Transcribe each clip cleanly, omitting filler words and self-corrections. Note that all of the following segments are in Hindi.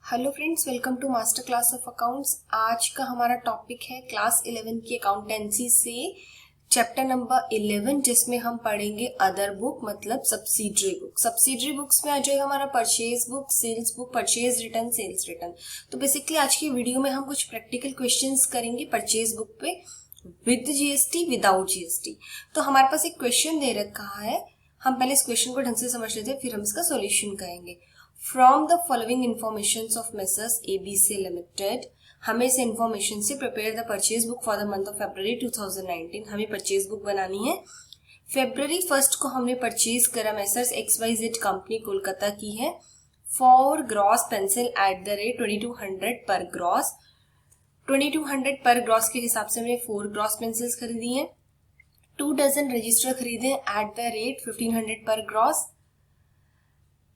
Hello friends, welcome to master class of accounts. आज का हमारा टॉपिक है क्लास 11 की अकाउंटेंसी से चैप्टर नंबर 11, जिसमें हम पढ़ेंगे अदर बुक मतलब सब्सिडरी बुक। सब्सिडरी बुक्स में आ जाएगा हमारा purchase book, sales book, purchase return, sales return. तो बेसिकली आज की वीडियो में हम कुछ प्रैक्टिकल क्वेश्चंस करेंगे परचेज बुक पे विद जीएसटी, विदाउट जीएसटी। तो हमारे पास एक क्वेश्चन दे रखा है, हम पहले इस क्वेश्चन को ढंग से समझ लेते हैं, फिर हम इसका सॉल्यूशन करेंगे। From the following information of messrs ABC limited, हमें इस इन्फॉर्मेशन से prepare the purchase book for the month of February 2019। हमें परचेज बुक बनानी है। February 1 को हमने परचेज करा मेसर्स XYZ कंपनी कोलकाता की है for gross pencil eight the rate 2200 पर ग्रॉस। 2200 पर ग्रॉस के हिसाब से हमने 4 ग्रॉस पेंसिल्स खरीदी हैं। 2 डजन रजिस्टर खरीदे at the rate 1500 per gross.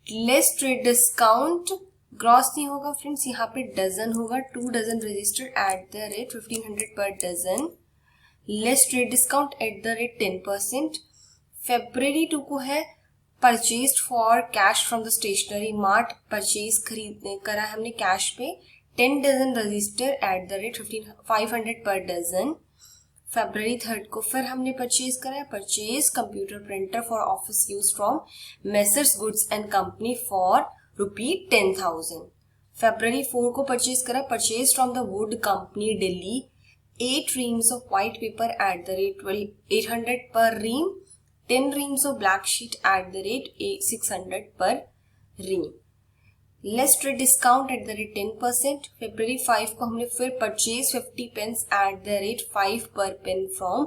Less trade discount gross नहीं होगा फ्रेंड्स, यहाँ पे डजन होगा। 2 dozen register at the rate 1500 per dozen. Less trade discount at the rate 10%। February 2 को है purchase for cash from the stationery mart, purchase खरीदने करा है हमने कैश पे 10 dozen register at the rate 500 per dozen. February 3 को फिर हमने परचेज करा है purchase computer printer for office use from messrs goods and company for ₹10,000। February 4 को परचेज करा purchase from the wood company Delhi 8 reams of white paper at the rate 800 per ream, 10 reams of black sheet at the rate 600 per ream। Less trade discount at the rate 10%। February 5 को हमने फिर purchase 50 pens at the rate 5 per pen from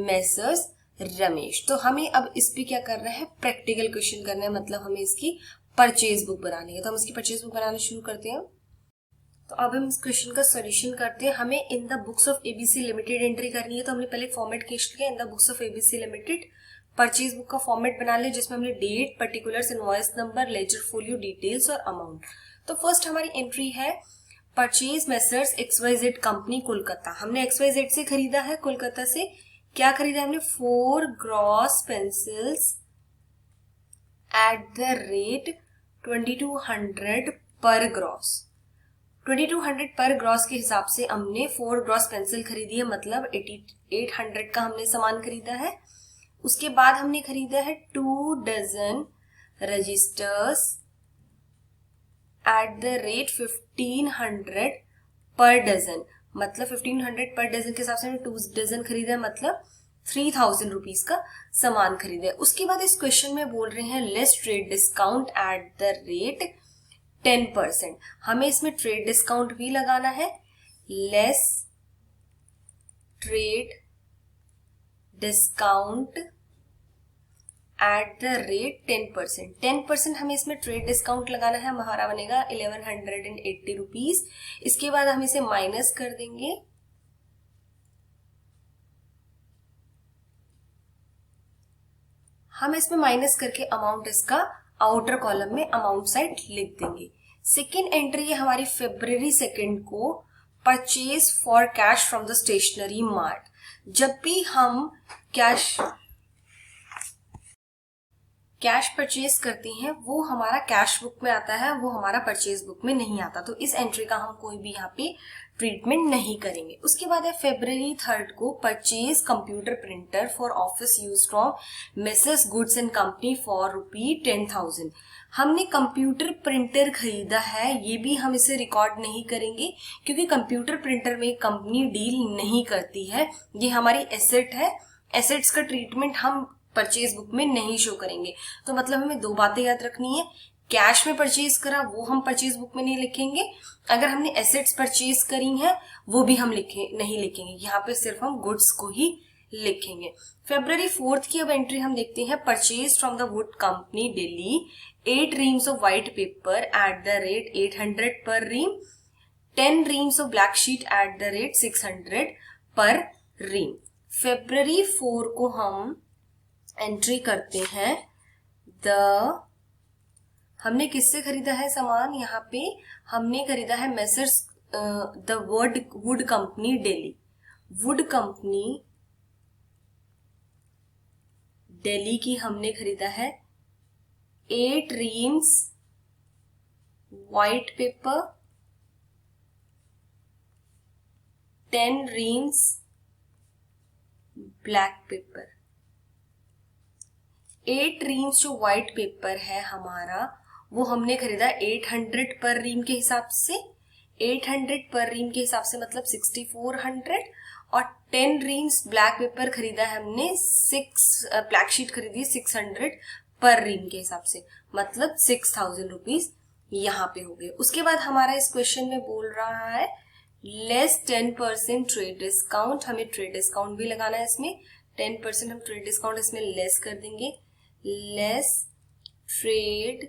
Messrs Ramesh. तो हमें अब इस पे क्या करना है, प्रैक्टिकल क्वेश्चन करना है, मतलब हमें इसकी परचेज बुक बनानी है। तो हम इसकी परचेज बुक बनाना शुरू करते हैं। तो अब हम इस क्वेश्चन का सोल्यूशन करते हैं। हमें in the books of ABC limited entry करनी है। तो हमने पहले फॉर्मेट खींच लिया, in the books of ABC limited purchase book का फॉर्मेट बना लिया, जिसमें हमने date, particulars, invoice number, ledger folio, details और अमाउंट। तो फर्स्ट हमारी एंट्री है purchase Messrs XYZ company Kolkata. हमने XYZ से खरीदा है, कोलकाता से क्या खरीदा हमने, 4 gross pencils eight the rate 2200 पर ग्रॉस। 2200 पर ग्रॉस के हिसाब से हमने 4 ग्रॉस पेंसिल खरीदी है, मतलब 800 का हमने सामान खरीदा है। उसके बाद हमने खरीदा है 2 dozen registers at the rate 1500 per dozen, मतलब 1500 पर डजन के हिसाब से हमने 2 डजन खरीदा है, मतलब 3000 रुपीज का सामान खरीदा है। उसके बाद इस क्वेश्चन में बोल रहे हैं less trade discount at the rate 10%। हमें इसमें ट्रेड डिस्काउंट भी लगाना है। Less trade discount at the rate 10%। 10% हमें इसमें ट्रेड डिस्काउंट लगाना है, हमारा बनेगा 1180 रुपीज। इसके बाद हम इसे माइनस कर देंगे। हम इसमें माइनस करके अमाउंट इसका आउटर कॉलम में अमाउंट साइड लिख देंगे। सेकेंड एंट्री है हमारी February 2 को purchase for cash from the stationery mart. जब भी हम कैश परचेज करते हैं वो हमारा कैश बुक में आता है, वो हमारा परचेज बुक में नहीं आता। तो इस एंट्री का हम कोई भी यहाँ पे ट्रीटमेंट नहीं करेंगे। उसके बाद है February 3 को purchase computer printer for office use from messrs goods and company for ₹10,000। हमने कंप्यूटर प्रिंटर खरीदा है, ये भी हम इसे रिकॉर्ड नहीं करेंगे क्योंकि कंप्यूटर प्रिंटर में कंपनी डील नहीं करती है, ये हमारी एसेट है। एसेट्स का ट्रीटमेंट हम परचेज बुक में नहीं शो करेंगे। तो मतलब हमें 2 बातें याद रखनी है, कैश में परचेज करा वो हम परचेज बुक में नहीं लिखेंगे, अगर हमने एसेट्स परचेज करी हैं वो भी हम नहीं लिखेंगे, यहाँ पे सिर्फ हम गुड्स को ही लिखेंगे। February 4 की अब एंट्री हम देखते हैं purchase from the wood company Delhi 8 reams of white paper at the rate 800 per ream, 10 reams of black sheet at the rate 600 per ream। February 4 को हम एंट्री करते हैं हमने किससे खरीदा है सामान, यहाँ पे हमने खरीदा है messrs the wood company Delhi. Would company Delhi की हमने खरीदा है 8 reams white paper 10 reams black pepper, 8 reams जो व्हाइट पेपर है हमारा वो हमने खरीदा 800 पर रीम के हिसाब से, 800 पर रीम के हिसाब से मतलब 6400, और 10 रीम्स ब्लैक पेपर खरीदा है हमने, 6 ब्लैक शीट खरीदी 600 पर रीम के हिसाब से, मतलब 6000 रुपीज यहाँ पे हो गए। उसके बाद हमारा इस क्वेश्चन में बोल रहा है लेस 10% ट्रेड डिस्काउंट, हमें ट्रेड डिस्काउंट भी लगाना है इसमें, 10% हम ट्रेड डिस्काउंट इसमें लेस कर देंगे, less trade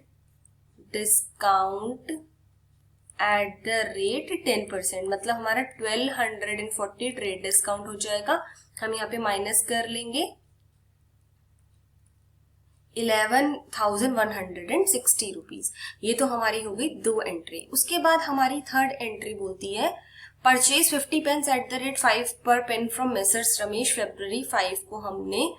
discount at the rate 10%, मतलब हमारा 1240 ट्रेड डिस्काउंट हो जाएगा, हम यहाँ पे माइनस कर लेंगे 11,160 रुपीज। ये तो हमारी हो गई 2 एंट्री। उसके बाद हमारी थर्ड एंट्री बोलती है purchase 50 pens at the rate 5 per pen from Messrs Ramesh, February 5 को हमने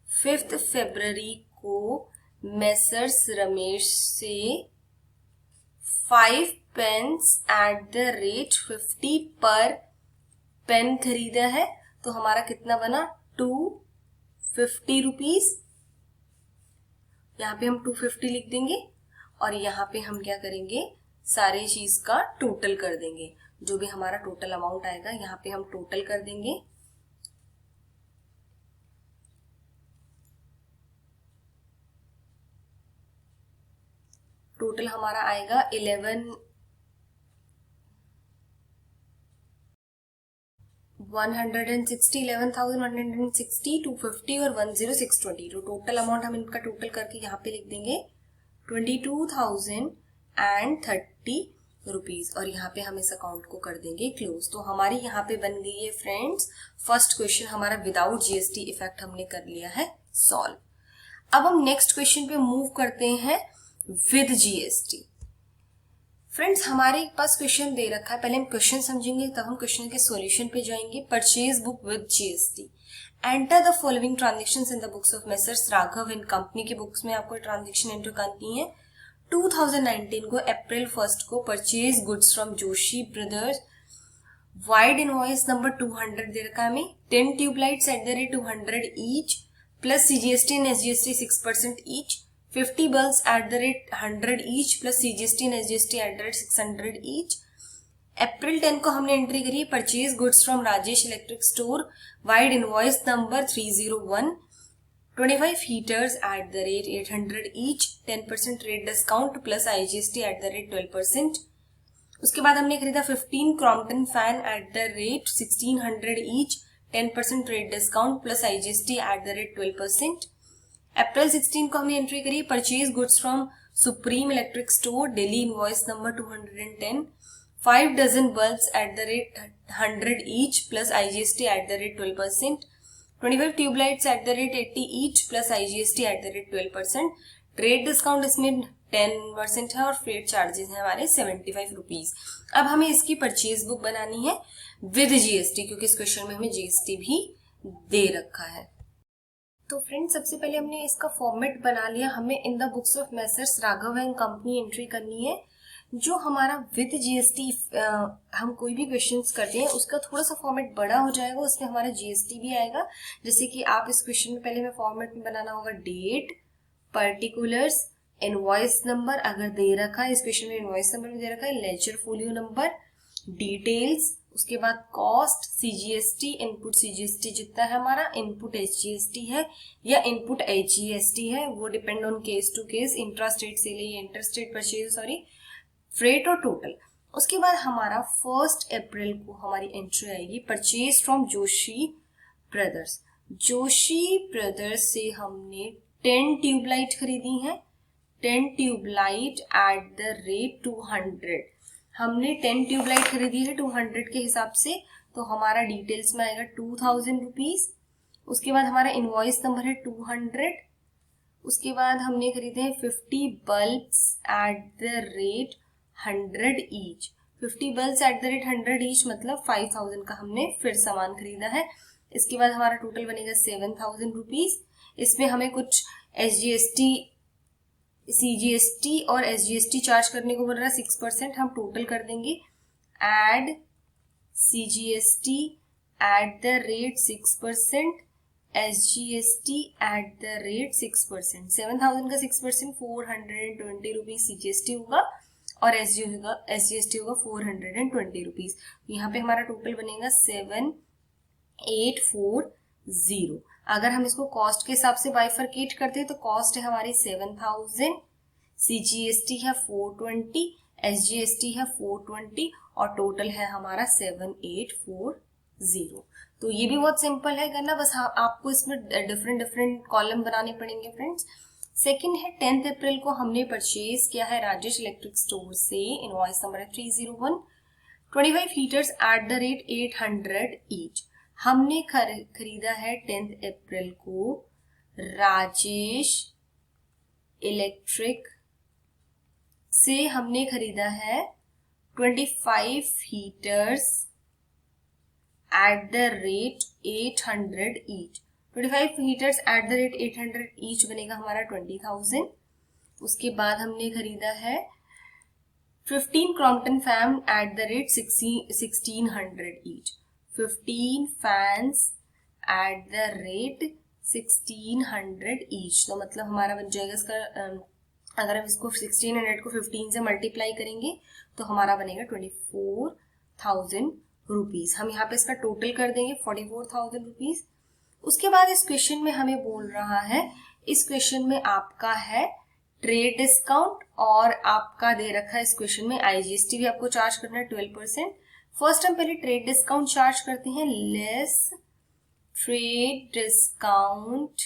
5 फरवरी को मेसर्स रमेश से 5 पेन्स एट द रेट 50 पर पेन खरीदा है, तो हमारा कितना बना 250 रुपीज। यहाँ पे हम 250 लिख देंगे और यहाँ पे हम क्या करेंगे सारे चीज का टोटल कर देंगे, जो भी हमारा टोटल अमाउंट आएगा यहाँ पे हम टोटल कर देंगे। टोटल हमारा आएगा 11,160, 250 और 10620, तो टोटल अमाउंट हम इनका टोटल करके यहाँ पे लिख देंगे 22,030 रुपीज, और यहाँ पे हम इस अकाउंट को कर देंगे क्लोज। तो हमारी यहाँ पे बन गई है फ्रेंड्स फर्स्ट क्वेश्चन हमारा विदाउट जीएसटी इफेक्ट हमने कर लिया है सॉल्व। अब हम नेक्स्ट क्वेश्चन पे मूव करते हैं विद जीएसटी। फ्रेंड्स हमारे पास क्वेश्चन दे रखा है, पहले हम क्वेश्चन समझेंगे तब हम क्वेश्चन के सॉल्यूशन पे जाएंगे। Purchase book with GST, enter the following transactions in the books of messrs Raghav and company की बुक्स में आपको ट्रांजेक्शन एंटर करनी है। 2019 को अप्रैल 1 को purchase goods from Joshi brothers, wide invoice number 200 दे रखा है हमें, 10 tubelights at the rate 200 each plus CGST and SGST 6% each, 50 bulbs at the rate 100 each plus CGST and SGST at the rate 600 each। अप्रैल 10 को हमने एंट्री करी purchase goods from Rajesh electric store, wide invoice number 301, 25 heaters eight the rate 800 each, 10% rate discount plus IGST at the rate 12%। उसके बाद हमने खरीदा 15 Crompton fan eight the rate 1600 each, 10% rate discount plus IGST at the rate 12%। अप्रैल 16 को हमने एंट्री करी purchase goods from supreme electric store, Delhi invoice number 210, 5 dozen bulbs at the rate 100 each plus IGST at the rate 12%, 25 tubelights at the rate 80 each plus IGST at the rate 12%। Trade discount इसमें 10% है और फ्रेट चार्जेस हैं हमारे 75 रुपीज। अब हमें इसकी परचेज बुक बनानी है विद जीएसटी, क्योंकि इस क्वेश्चन में हमें जीएसटी भी दे रखा है। तो फ्रेंड्स सबसे पहले हमने इसका फॉर्मेट बना लिया, हमें in the books of messrs Raghav and company entry करनी है। जो हमारा विद जीएसटी हम कोई भी क्वेश्चंस करते हैं उसका थोड़ा सा फॉर्मेट बड़ा हो जाएगा, उसमें हमारा जीएसटी भी आएगा। जैसे कि आप इस क्वेश्चन में पहले हमें फॉर्मेट में बनाना होगा डेट, पर्टिकुलर्स, इनवॉइस नंबर अगर दे रखा है, इस क्वेश्चन में इनवॉइस नंबर भी दे रखा है, लेजर फोलियो नंबर, डिटेल्स, उसके बाद कॉस्ट, सीजीएसटी, इनपुट सीजीएसटी जितना है हमारा, इनपुट एचजीएसटी है या इनपुट एचजीएसटी है, वो depend on case to case, intra state sale या inter state purchase, sorry, freight और टोटल। उसके बाद हमारा 1 अप्रैल को हमारी एंट्री आएगी purchase from Joshi brothers. Joshi brothers से हमने 10 ट्यूबलाइट खरीदी है, 10 ट्यूबलाइट एट द रेट 200, हमने 10 ट्यूबलाइट खरीदी है 200 के हिसाब से, तो हमारा डिटेल्स में आएगा 2000 रुपीज। उसके बाद हमारा इनवॉइस नंबर है 200। उसके बाद हमने खरीदे हैं 50 bulbs at the rate 100 each, 50 bulbs at the rate 100 each मतलब 5000 का हमने फिर सामान खरीदा है। इसके बाद हमारा टोटल बनेगा 7000 रुपीज। इसमें हमें कुछ एसजीएसटी, सीजीएसटी और एसजीएसटी चार्ज करने को बोल रहा है 6%, हम टोटल कर देंगे, add CGST at the rate 6%, SGST at the rate 6%. 7,000 का 6% 420 रुपीज CGST होगा और SGST होगा 420 रुपीज। यहाँ पे हमारा टोटल बनेगा 7840। अगर हम इसको कॉस्ट के हिसाब से बाइफरकेट करते हैं तो कॉस्ट है हमारी 7,000, CGST है 420, SGST है 420 और टोटल है हमारा 7840। तो ये भी बहुत सिंपल है करना, बस आपको इसमें डिफरेंट कॉलम बनाने पड़ेंगे फ्रेंड्स। सेकंड है 10 अप्रैल को हमने परचेज किया है राजेश इलेक्ट्रिक स्टोर से, इनवॉइस नंबर है 301, 25 heaters eight the rate 800 each. हमने खरीदा है 10 अप्रैल को राजेश इलेक्ट्रिक से, हमने खरीदा है 25 heaters eight the rate 800 each. 25 heaters eight the rate 800 each बनेगा हमारा 20,000। उसके बाद हमने खरीदा है 15 Crompton fan eight the rate 1600 each. 15 fans eight the rate 1600 each. तो मतलब हमारा बन जाएगा इसका, अगर हम इसको 1600 को 15 से मल्टीप्लाई करेंगे तो हमारा बनेगा 24,000 रुपीज। हम यहाँ पे इसका टोटल कर देंगे 44,000 रुपीज। उसके बाद इस क्वेश्चन में हमें बोल रहा है, इस क्वेश्चन में आपका है ट्रेड डिस्काउंट और आपका दे रखा है इस क्वेश्चन में IGST भी आपको चार्ज करना है 12%। फर्स्ट हम पहले ट्रेड डिस्काउंट चार्ज करते हैं, less trade discount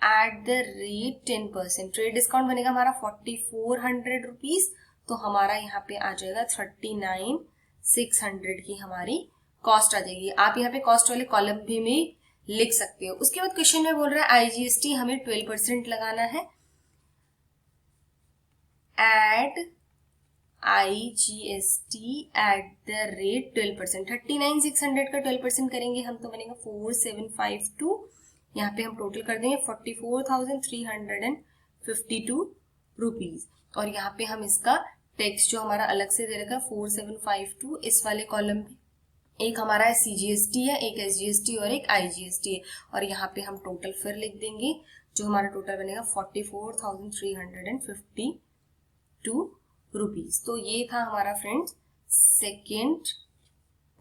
at the rate 10%। Trade discount बनेगा हमारा 4400 रुपीज, तो हमारा यहाँ पे आ जाएगा 39,600 की हमारी कॉस्ट आ जाएगी। आप यहाँ पे कॉस्ट वाले कॉलम भी में लिख सकते हो। उसके बाद क्वेश्चन में बोल रहा है IGST हमें 12% लगाना है, add IGST at the rate 12%। 39,600 का 12% करेंगे हम तो बनेगा 4752। यहाँ पे हम टोटल कर देंगे 44,352 रुपीज। और यहाँ पे हम इसका टेक्स्ट जो हमारा अलग से दे रखा है 4752, इस वाले कॉलम में एक हमारा CGST है, एक SGST और एक IGST है, और यहाँ पे हम टोटल फिर लिख देंगे, जो हमारा टोटल बनेगा 44,352 रुपीज। तो ये था हमारा फ्रेंड्स सेकेंड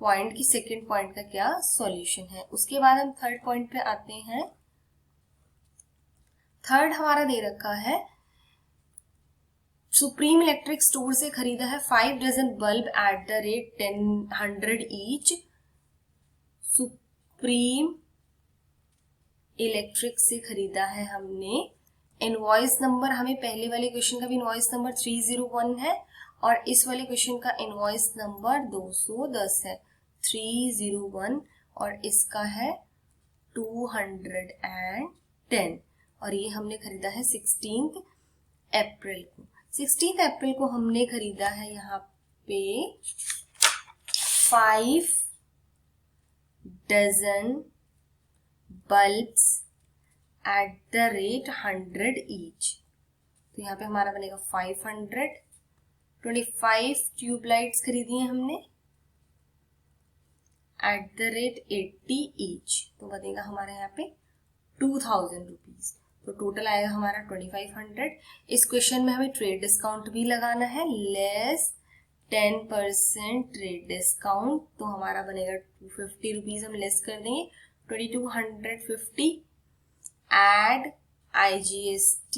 पॉइंट की सेकेंड पॉइंट का क्या सॉल्यूशन है। उसके बाद हम थर्ड पॉइंट पे आते हैं। थर्ड हमारा दे रखा है, सुप्रीम इलेक्ट्रिक स्टोर से खरीदा है 5 dozen bulb at the rate 100 each. Supreme Electric से खरीदा है हमने, इनवॉइस नंबर हमें पहले वाले क्वेश्चन का भी इनवॉइस नंबर 301 है और इस वाले क्वेश्चन का इनवॉइस नंबर 210 है, 301 और इसका है 210 और ये हमने खरीदा है 16 अप्रैल को। 16 अप्रैल को हमने खरीदा है यहाँ पे 5 dozen bulbs at the rate 100 each. तो यहाँ पे हमारा बनेगा 500। 25 ट्यूबलाइट्स खरीदी हैं हमने एट द रेट 80 ईच, तो बनेगा हमारे यहाँ पे 2,000 रुपीज। तो टोटल आएगा हमारा 2500। इस क्वेश्चन में हमें ट्रेड डिस्काउंट भी लगाना है, लेस 10% ट्रेड डिस्काउंट, तो हमारा बनेगा 250 रुपीज हम लेस कर देंगे, 2250 add IGST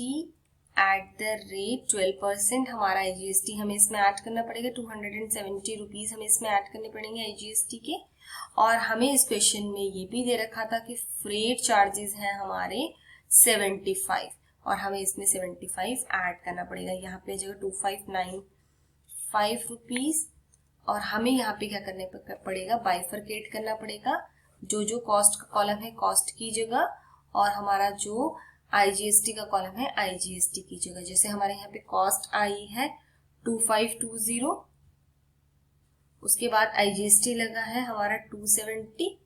at the rate 12%। हमारा IGST हमें इसमें ऐड करना पड़ेगा, 270 रुपीज हमें इसमें ऐड करने पड़ेंगे IGST के। और हमें इस क्वेश्चन में ये भी दे रखा था कि फ्रेट चार्जेस हैं हमारे 75 और हमें इसमें 75 ऐड करना पड़ेगा, यहाँ पे जगह 2595 रुपीज। और हमें यहाँ पे क्या करने पड़ेगा, बाइफरकेट करना पड़ेगा, जो जो कॉस्ट का कॉलम है कॉस्ट की जगह और हमारा जो IGST का कॉलम है IGST की जगह। जैसे हमारे यहाँ पे कॉस्ट आई है 2520, उसके बाद IGST लगा है हमारा 270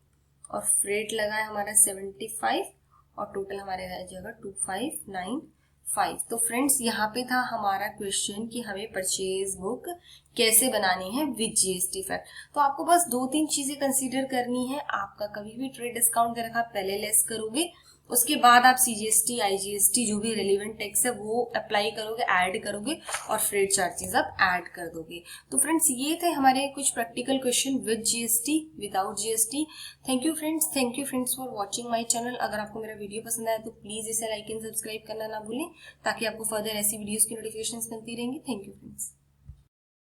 और फ्रेट लगा है हमारा 75 और टोटल हमारे आ जाएगा 2595। 5। तो फ्रेंड्स यहाँ पे था हमारा क्वेश्चन कि हमें परचेज बुक कैसे बनानी है विद जीएसटी फैक्ट। तो आपको बस 2-3 चीजें कंसीडर करनी है। आपका कभी भी ट्रेड डिस्काउंट दे रखा पहले लेस करोगे, उसके बाद आप सीजीएसटी आईजीएसटी जो भी रेलिवेंट टैक्स है वो अप्लाई करोगे, ऐड करोगे और फ्रेट चार्जेस आप ऐड कर दोगे। तो फ्रेंड्स ये थे हमारे कुछ practical question with GST, without GST. Thank you friends for watching my channel. अगर आपको मेरा वीडियो पसंद आया तो प्लीज इसे लाइक एंड सब्सक्राइब करना ना भूलें, ताकि आपको फर्दर ऐसी वीडियोस की नोटिफिकेशंस मिलती रहेंगी। Thank you friends.